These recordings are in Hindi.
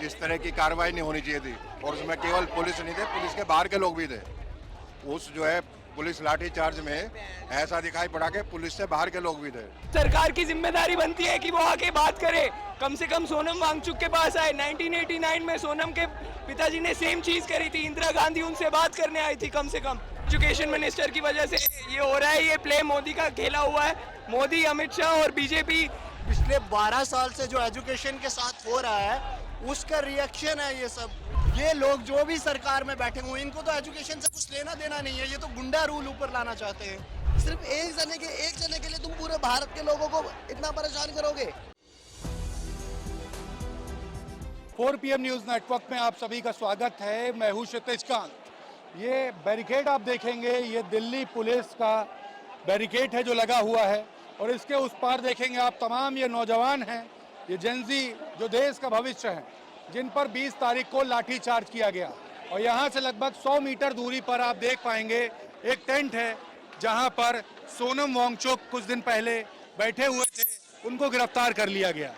इस तरह की कार्रवाई नहीं होनी चाहिए थी। और उसमें केवल पुलिस नहीं थे, पुलिस के बाहर के लोग भी थे। उस जो है पुलिस लाठी चार्ज में ऐसा दिखाई पड़ा कि पुलिस से बाहर के लोग भी थे। सरकार की जिम्मेदारी बनती है कि वो आके बात करे। कम से कम सोनम वांगचुक के पास आए। 1989 में सोनम के पिताजी ने सेम चीज करी थी। इंदिरा गांधी उनसे बात करने आई थी। कम से कम एजुकेशन मिनिस्टर की वजह से ये हो रहा है। ये प्ले मोदी का खेला हुआ है। मोदी, अमित शाह और बीजेपी पिछले 12 साल से जो एजुकेशन के साथ हो रहा है उसका रिएक्शन है ये सब। ये लोग जो भी सरकार में बैठे हुए इनको तो एजुकेशन से कुछ लेना देना नहीं है। ये तो गुंडा रूल ऊपर लाना चाहते हैं। सिर्फ एक जने के लिए तुम पूरे भारत के लोगों को इतना परेशान करोगे। 4 PM न्यूज़ नेटवर्क में आप सभी का स्वागत है। मैं हूं क्षितिज कांत। ये बैरिकेड आप देखेंगे, ये दिल्ली पुलिस का बैरिकेड है जो लगा हुआ है, और इसके उस पार देखेंगे आप तमाम ये नौजवान हैं, ये जेनजी जो देश का भविष्य है, जिन पर 20 तारीख को लाठी चार्ज किया गया। और यहाँ से लगभग 100 मीटर दूरी पर आप देख पाएंगे एक टेंट है जहाँ पर सोनम वांगचुक कुछ दिन पहले बैठे हुए थे, उनको गिरफ्तार कर लिया गया।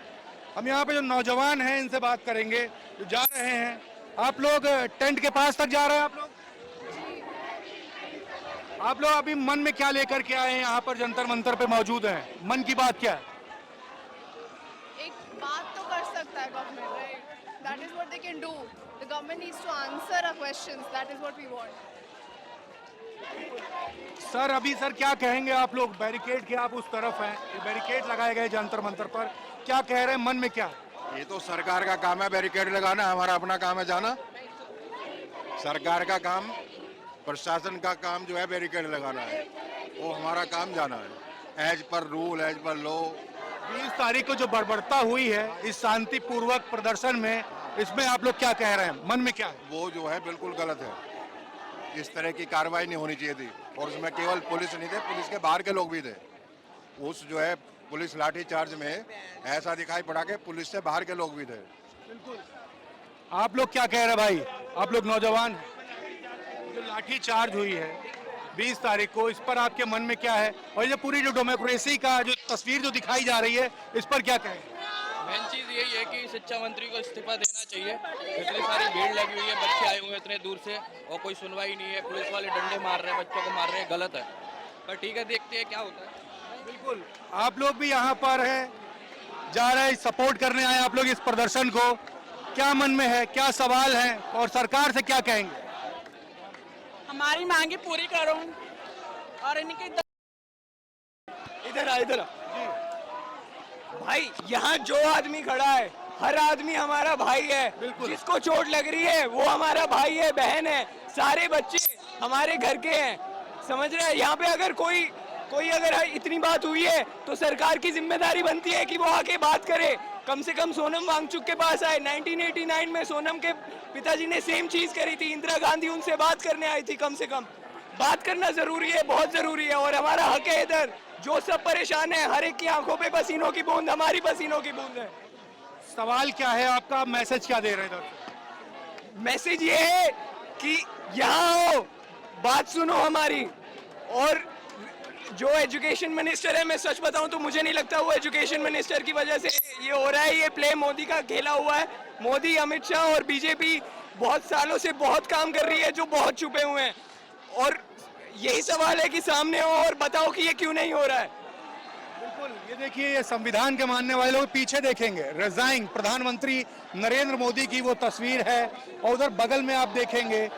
हम यहाँ पे जो नौजवान हैं इनसे बात करेंगे जो जा रहे हैं। आप लोग टेंट के पास तक जा रहे हैं? आप लोग अभी मन में क्या लेकर के आए हैं? यहाँ पर जंतर मंतर पे मौजूद हैं, मन की बात क्या है? एक बात तो कर सकता है government, right? That is what they can do. The government needs to answer our questions. That is what we want. Sir अभी सर क्या कहेंगे आप लोग? बैरिकेड के आप उस तरफ हैं, ये बैरिकेड लगाए गए जंतर मंतर पर, क्या कह रहे हैं, मन में क्या? ये तो सरकार का काम है बैरिकेड लगाना, हमारा अपना काम है जाना। सरकार का काम, प्रशासन का काम जो है बैरिकेड लगाना है, वो हमारा काम जाना है। As per rule, as per law. 20 तारीख को जो बर्बरता हुई है इस शांतिपूर्वक प्रदर्शन में, इसमें आप लोग क्या कह रहे हैं, मन में क्या है? वो जो है बिल्कुल गलत है। इस तरह की कार्रवाई नहीं होनी चाहिए थी। और उसमें केवल पुलिस नहीं थे, पुलिस के बाहर के लोग भी थे। उस जो है पुलिस लाठी चार्ज में ऐसा दिखाई पड़ा कि पुलिस से बाहर के लोग भी थे। बिल्कुल। आप लोग क्या कह रहे हैं भाई? आप लोग नौजवान हैं। जो लाठी चार्ज हुई है 20 तारीख को, इस पर आपके मन में क्या है? और ये पूरी जो डेमोक्रेसी का जो तस्वीर जो दिखाई जा रही है, इस पर क्या कहें? मेन चीज़ यही है कि शिक्षा मंत्री को इस्तीफा देना चाहिए। इतनी सारी भीड़ लगी हुई है, बच्चे आए हुए हैं इतने दूर से, और कोई सुनवाई नहीं है। पुलिस वाले डंडे मार रहे हैं, बच्चों को मार रहे हैं, गलत है। पर ठीक है, देखते हैं क्या होता है। बिल्कुल। आप लोग भी यहाँ पर हैं, जा रहे हैं, सपोर्ट करने आए आप लोग इस प्रदर्शन को। क्या मन में है, क्या सवाल है, और सरकार से क्या कहेंगे? हमारी मांगे पूरी करो और इनके इधर आ भाई। यहाँ जो आदमी खड़ा है, हर आदमी हमारा भाई है। जिसको चोट लग रही है वो हमारा भाई है, बहन है। सारे बच्चे हमारे घर के हैं, समझ रहे हैं? यहाँ पे अगर कोई अगर इतनी बात हुई है तो सरकार की जिम्मेदारी बनती है कि वो आके बात करे। कम से कम सोनम वांगचुक के पास आए। 1989 में सोनम के पिताजी ने सेम चीज करी थी। इंदिरा गांधी उनसे बात करने आई थी। कम से कम बात करना जरूरी है, बहुत जरूरी है। और हमारा हक है इधर। जो सब परेशान है, हर एक की आंखों पे पसीनों की बूंद, हमारी पसीनों की बूंद है। सवाल क्या है आपका? मैसेज क्या दे रहे हैं? मैसेज ये है कि यहाँ आओ, बात सुनो हमारी। और जो एजुकेशन मिनिस्टर है, मैं सच बताऊं तो मुझे नहीं लगता वो एजुकेशन मिनिस्टर की वजह से ये हो रहा है। ये प्ले मोदी का खेला हुआ है। मोदी, अमित शाह और बीजेपी बहुत सालों से बहुत काम कर रही है, जो बहुत छुपे हुए हैं। और यही सवाल है कि सामने हो और बताओ कि ये क्यों नहीं हो रहा है। बिल्कुल। ये देखिए, ये संविधान के मानने वाले लोग पीछे देखेंगे, रिजाइन प्रधानमंत्री नरेंद्र मोदी की वो तस्वीर है, और उधर बगल में आप देखेंगे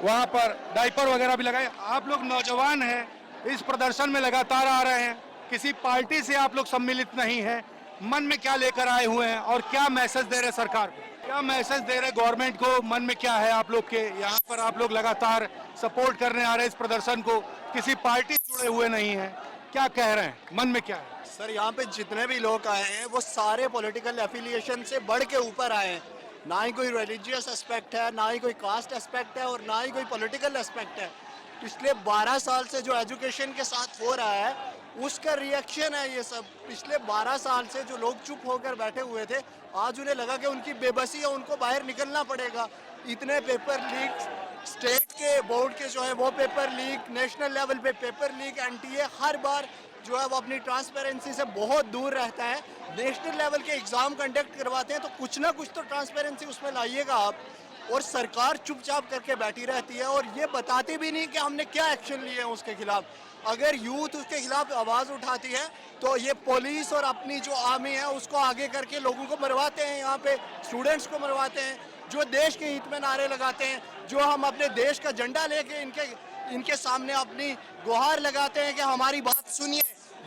वहाँ पर डायपर वगैरह भी लगाए। आप लोग नौजवान हैं, इस प्रदर्शन में लगातार आ रहे हैं, किसी पार्टी से आप लोग सम्मिलित नहीं हैं। मन में क्या लेकर आए हुए हैं और क्या मैसेज दे रहे सरकार को, क्या मैसेज दे रहे गवर्नमेंट को? मन में क्या है आप लोग के? यहाँ पर आप लोग लगातार सपोर्ट करने आ रहे हैं इस प्रदर्शन को, किसी पार्टी से जुड़े हुए नहीं हैं, क्या कह रहे हैं, मन में क्या है? सर यहाँ पे जितने भी लोग आए हैं वो सारे पॉलिटिकल एफिलिएशन से बढ़ के ऊपर आए हैं। ना ही कोई रिलीजियस एस्पेक्ट है, ना ही कोई कास्ट एस्पेक्ट है, और ना ही कोई पॉलिटिकल एस्पेक्ट है। पिछले 12 साल से जो एजुकेशन के साथ हो रहा है उसका रिएक्शन है ये सब। पिछले 12 साल से जो लोग चुप होकर बैठे हुए थे, आज उन्हें लगा कि उनकी बेबसी है, उनको बाहर निकलना पड़ेगा। इतने पेपर लीक, स्टेट के बोर्ड के जो है वो पेपर लीक, नेशनल लेवल पे पेपर लीक, एनटीए, हर बार जो है वो अपनी ट्रांसपेरेंसी से बहुत दूर रहता है। नेशनल लेवल के एग्ज़ाम कंडक्ट करवाते हैं तो कुछ ना कुछ तो ट्रांसपेरेंसी उसमें लाइएगा आप। और सरकार चुपचाप करके बैठी रहती है और ये बताती भी नहीं कि हमने क्या एक्शन लिए हैं उसके खिलाफ। अगर यूथ उसके खिलाफ आवाज़ उठाती है तो ये पुलिस और अपनी जो आर्मी है उसको आगे करके लोगों को मरवाते हैं, यहाँ पे स्टूडेंट्स को मरवाते हैं जो देश के हित में नारे लगाते हैं, जो हम अपने देश का झंडा लेके इनके सामने अपनी गुहार लगाते हैं कि हमारी बात सुनिए।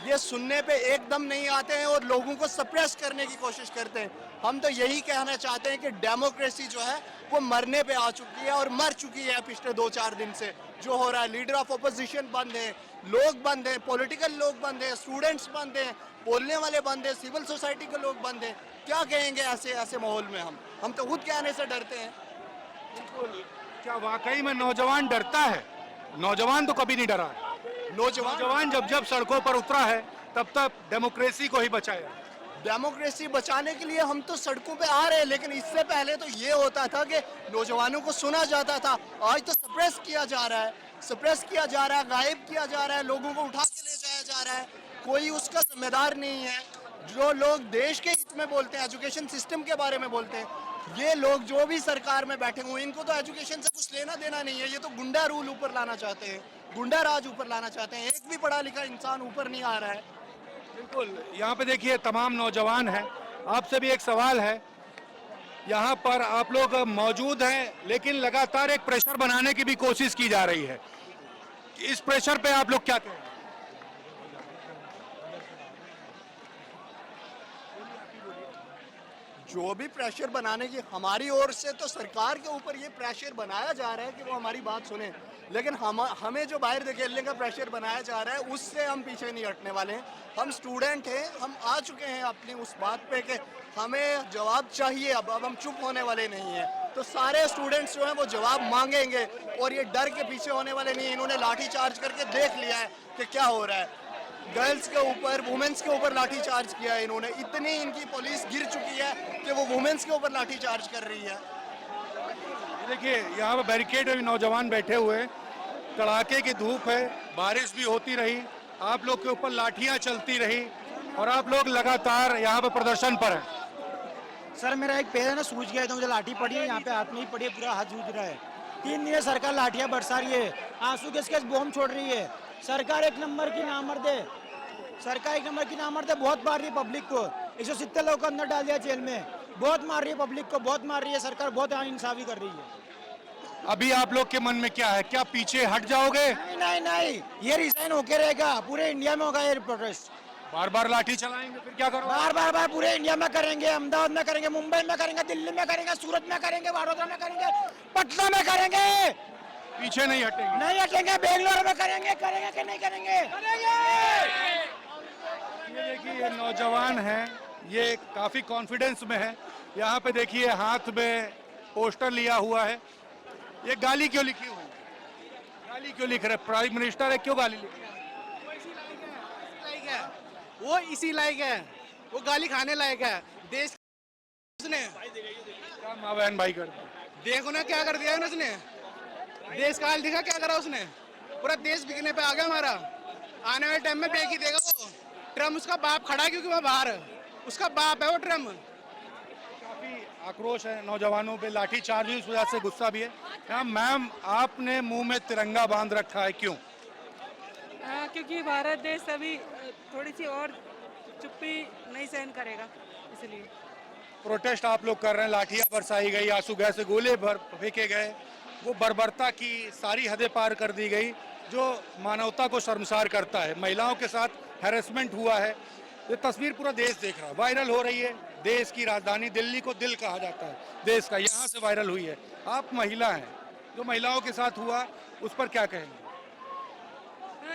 ये सुनने पे एकदम नहीं आते हैं और लोगों को सप्रेस करने की कोशिश करते हैं। हम तो यही कहना चाहते हैं कि डेमोक्रेसी जो है वो मरने पे आ चुकी है और मर चुकी है पिछले 2-4 दिन से। जो हो रहा है, लीडर ऑफ अपोजिशन बंद है, लोग बंद हैं, पॉलिटिकल लोग बंद हैं, स्टूडेंट्स बंद हैं, बोलने वाले बंद हैं, सिविल सोसाइटी के लोग बंद हैं। क्या कहेंगे ऐसे माहौल में? हम तो खुद कहने से डरते हैं। क्या वाकई में नौजवान डरता है? नौजवान तो कभी नहीं डरा है। नौजवान जब सड़कों पर उतरा है तब डेमोक्रेसी को ही बचाया। डेमोक्रेसी बचाने के लिए हम तो सड़कों पे आ रहे हैं, लेकिन इससे पहले तो ये होता था कि नौजवानों को सुना जाता था। आज तो सप्रेस किया जा रहा है, गायब किया जा रहा है, लोगों को उठा के ले जाया जा रहा है। कोई उसका जिम्मेदार नहीं है। जो लोग देश के हित में बोलते हैं, एजुकेशन सिस्टम के बारे में बोलते हैं, ये लोग जो भी सरकार में बैठे हुए, इनको तो एजुकेशन से कुछ लेना देना नहीं है। ये तो गुंडा रूल ऊपर लाना चाहते हैं, गुंडा राज ऊपर लाना चाहते हैं। एक भी पढ़ा लिखा इंसान ऊपर नहीं आ रहा है। बिल्कुल, यहाँ पे देखिए तमाम नौजवान हैं। आपसे भी एक सवाल है, यहाँ पर आप लोग मौजूद हैं लेकिन लगातार एक प्रेशर बनाने की भी कोशिश की जा रही है। इस प्रेशर पे आप लोग क्या कहें? जो भी प्रेशर बनाने की हमारी ओर से तो सरकार के ऊपर ये प्रेशर बनाया जा रहा है कि वो हमारी बात सुने, लेकिन हमें जो बाहर धकेलने का प्रेशर बनाया जा रहा है उससे हम पीछे नहीं हटने वाले हैं। हम स्टूडेंट हैं, हम आ चुके हैं अपनी उस बात पे कि हमें जवाब चाहिए। अब हम चुप होने वाले नहीं हैं। तो सारे स्टूडेंट्स जो हैं वो जवाब मांगेंगे और ये डर के पीछे होने वाले नहीं। इन्होंने लाठी चार्ज करके देख लिया है कि क्या हो रहा है। गर्ल्स के ऊपर, वुमेन्स के ऊपर लाठी चार्ज किया है इन्होंने। इतनी इनकी पुलिस गिर चुकी है कि वो वुमेन्स के ऊपर लाठी चार्ज कर रही है। देखिए यहाँ पर बैरिकेड में भी नौजवान बैठे हुए हैं। कड़ाके की धूप है, बारिश भी होती रही, आप लोग के ऊपर लाठियां चलती रही और आप लोग लगातार यहाँ पर प्रदर्शन पर हैं। सर मेरा एक पैर है ना सूज गया है, तो मुझे लाठी पड़ी है, यहाँ पे हाथ में ही पड़ी है, पूरा हाथ सूज रहा है। 3 दिन सरकार लाठियां बरसा रही है, आंसू गैस बॉम्ब छोड़ रही है। सरकार एक नंबर की नामर्द है, बहुत मार रही है पब्लिक को। 170 लोगों को अंदर डाल दिया जेल में, बहुत मार रही है पब्लिक को, बहुत मार रही है सरकार, बहुत इंसाफी कर रही है। अभी आप लोग के मन में क्या है? क्या पीछे हट जाओगे? नहीं, ये रिजाइन होके रहेगा, पूरे इंडिया में होगा ये प्रोटेस्ट। बार बार लाठी चलाएंगे फिर क्या करोगे? बार पूरे इंडिया में करेंगे, अहमदाबाद में करेंगे, मुंबई में करेंगे, दिल्ली में करेंगे, सूरत में करेंगे, वडोदरा में करेंगे, पटना में करेंगे। पीछे नहीं हटेंगे। नहीं हटेंगे, बेंगलोर में करेंगे कि नहीं करेंगे? ये देखिए ये नौजवान हैं, ये काफी कॉन्फिडेंस में है। यहाँ पे देखिए हाथ में पोस्टर लिया हुआ है। ये गाली क्यों लिखी हुई? गाली क्यों लिख रहे? प्राइम मिनिस्टर है, क्यों गाली लिख रहे? वो इसी लायक है, वो गाली खाने लायक है। देश उसने क्या माँ बहन भाई कर देखो ना क्या कर दिया है उसने, देश का हाल दिखा क्या करा उसने। पूरा देश बिकने पे आ गया हमारा। आने वाले टाइम में बेच ही देगा वो। ट्रम्प उसका बाप खड़ा है क्योंकि वह बाहर है, उसका बाप है वो ट्रम्प। काफी आक्रोश है नौजवानों पे, लाठी चार्ज हुई, उस वजह से गुस्सा भी है। मैम आपने मुंह में तिरंगा बांध रखा है, क्यों? क्योंकि भारत देश अभी थोड़ी सी और चुप्पी नहीं सहन करेगा, इसलिए प्रोटेस्ट आप लोग कर रहे हैं, लाठियां बरसाई गई, आंसू गैस से गोले फेंके गए, वो बर्बरता की सारी हदें पार कर दी गई जो मानवता को शर्मसार करता है। महिलाओं के साथ हैरेसमेंट हुआ है। ये तस्वीर पूरा देश देख रहा है, वायरल हो रही है। देश की राजधानी दिल्ली को दिल कहा जाता है देश का, यहाँ से वायरल हुई है। आप महिला हैं, जो महिलाओं के साथ हुआ उस पर क्या कहेंगे?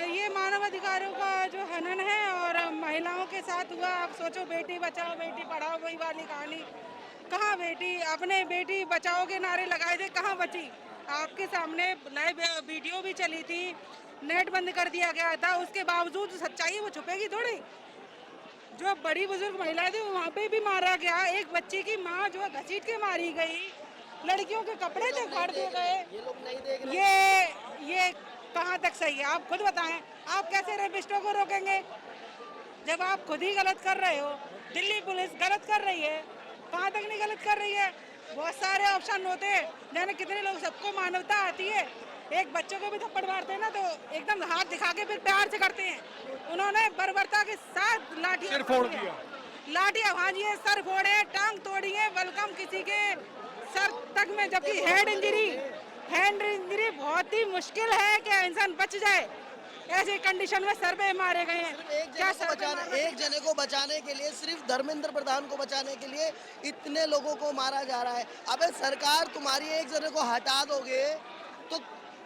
ये मानव अधिकारों का जो हनन है और महिलाओं के साथ हुआ। आप सोचो, बेटी बचाओ बेटी पढ़ाओ, वही वाली कहानी। कहाँ बेटी, अपने बेटी बचाओ के नारे लगाए थे, कहाँ बची? आपके सामने लाइव वीडियो भी चली थी, नेट बंद कर दिया गया था, उसके बावजूद सच्चाई वो छुपेगी थोड़ी। जो बड़ी बुजुर्ग महिलाएं थी वहाँ पे भी मारा गया। एक बच्ची की माँ जो है घसीट के मारी गई, लड़कियों के कपड़े थे फाड़ दिए गए। ये कहाँ तक सही है? आप खुद बताएं, आप कैसे रेपिस्टों को रोकेंगे? जब आप खुद ही गलत कर रहे हो। दिल्ली पुलिस गलत कर रही है, कहाँ तक नहीं गलत कर रही है। बहुत सारे ऑप्शन होते हैं, जाने कितने लोग, सबको मानवता आती है। एक बच्चे को भी थप्पड़ मारते हैं ना तो एकदम हाथ दिखा के फिर प्यार से करते हैं। उन्होंने बर्बरता के साथ लाठी सिर फोड़ दिया, लाठियां भाजी है, सर फोड़े, टांग तोड़ी है, वेलकम किसी के सर तक में, जबकि हेड इंजरी बहुत ही मुश्किल है कि इंसान बच जाए। ऐसी कंडीशन में सर पे मारे गए हैं। एक जने को बचाने के लिए, सिर्फ धर्मेंद्र प्रधान को बचाने के लिए इतने लोगों को मारा जा रहा है। अबे सरकार तुम्हारी एक जने को हटा दोगे तो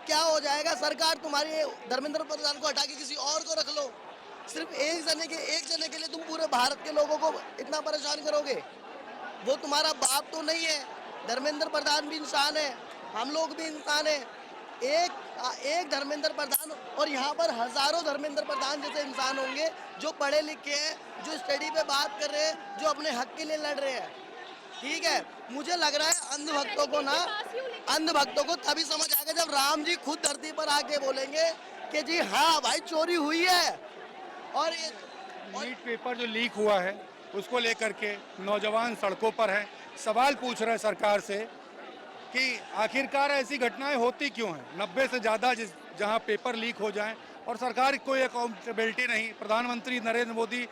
क्या हो जाएगा? सरकार तुम्हारी धर्मेंद्र प्रधान को हटा के किसी और को रख लो। सिर्फ एक जने के लिए तुम पूरे भारत के लोगों को इतना परेशान करोगे? वो तुम्हारा बाप तो नहीं है। धर्मेंद्र प्रधान भी इंसान है, हम लोग भी इंसान है। एक धर्मेंद्र प्रधान और यहाँ पर हजारों धर्मेंद्र प्रधान जैसे इंसान होंगे जो पढ़े लिखे हैं, जो स्टडी पे बात कर रहे हैं, जो अपने हक के लिए लड़ रहे हैं। ठीक है, मुझे लग रहा है अंधभक्तों को तभी समझ आएगा जब राम जी खुद धरती पर आके बोलेंगे कि जी हाँ भाई चोरी हुई है। और नीट पेपर जो लीक हुआ है उसको लेकर के नौजवान सड़कों पर हैं, सवाल पूछ रहे हैं सरकार से कि आखिरकार ऐसी घटनाएं होती क्यों हैं। 90 से ज़्यादा जहां पेपर लीक हो जाएं और सरकार की कोई अकाउंटेबिलिटी नहीं। प्रधानमंत्री नरेंद्र मोदी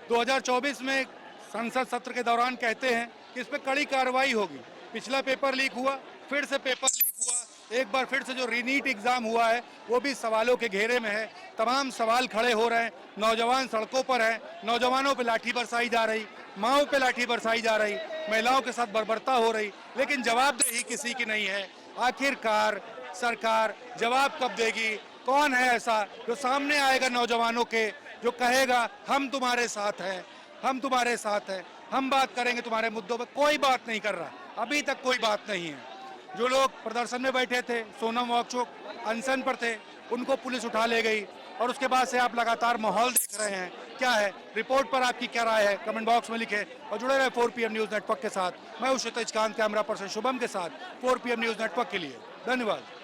2024 में संसद सत्र के दौरान कहते हैं कि इस पर कड़ी कार्रवाई होगी। पिछला पेपर लीक हुआ, फिर से पेपर लीक हुआ, एक बार फिर से जो रीनीट एग्जाम हुआ है वो भी सवालों के घेरे में है। तमाम सवाल खड़े हो रहे हैं, नौजवान सड़कों पर हैं, नौजवानों पे लाठी बरसाई जा रही, माओं पे लाठी बरसाई जा रही, महिलाओं के साथ बर्बरता हो रही, लेकिन जवाबदेही किसी की नहीं है। आखिरकार सरकार जवाब कब देगी? कौन है ऐसा जो सामने आएगा नौजवानों के, जो कहेगा हम तुम्हारे साथ हैं, हम तुम्हारे साथ हैं, हम बात करेंगे तुम्हारे मुद्दों पर? कोई बात नहीं कर रहा, अभी तक कोई बात नहीं है। जो लोग प्रदर्शन में बैठे थे, सोनम वांगचुक अनशन पर थे, उनको पुलिस उठा ले गई और उसके बाद से आप लगातार माहौल देख रहे हैं। क्या है रिपोर्ट पर आपकी क्या राय है? कमेंट बॉक्स में लिखें और जुड़े रहे 4 PM न्यूज़ नेटवर्क के साथ। मैं क्षितिज कांत, कैमरा पर्सन शुभम के साथ 4 PM न्यूज़ नेटवर्क के लिए। धन्यवाद।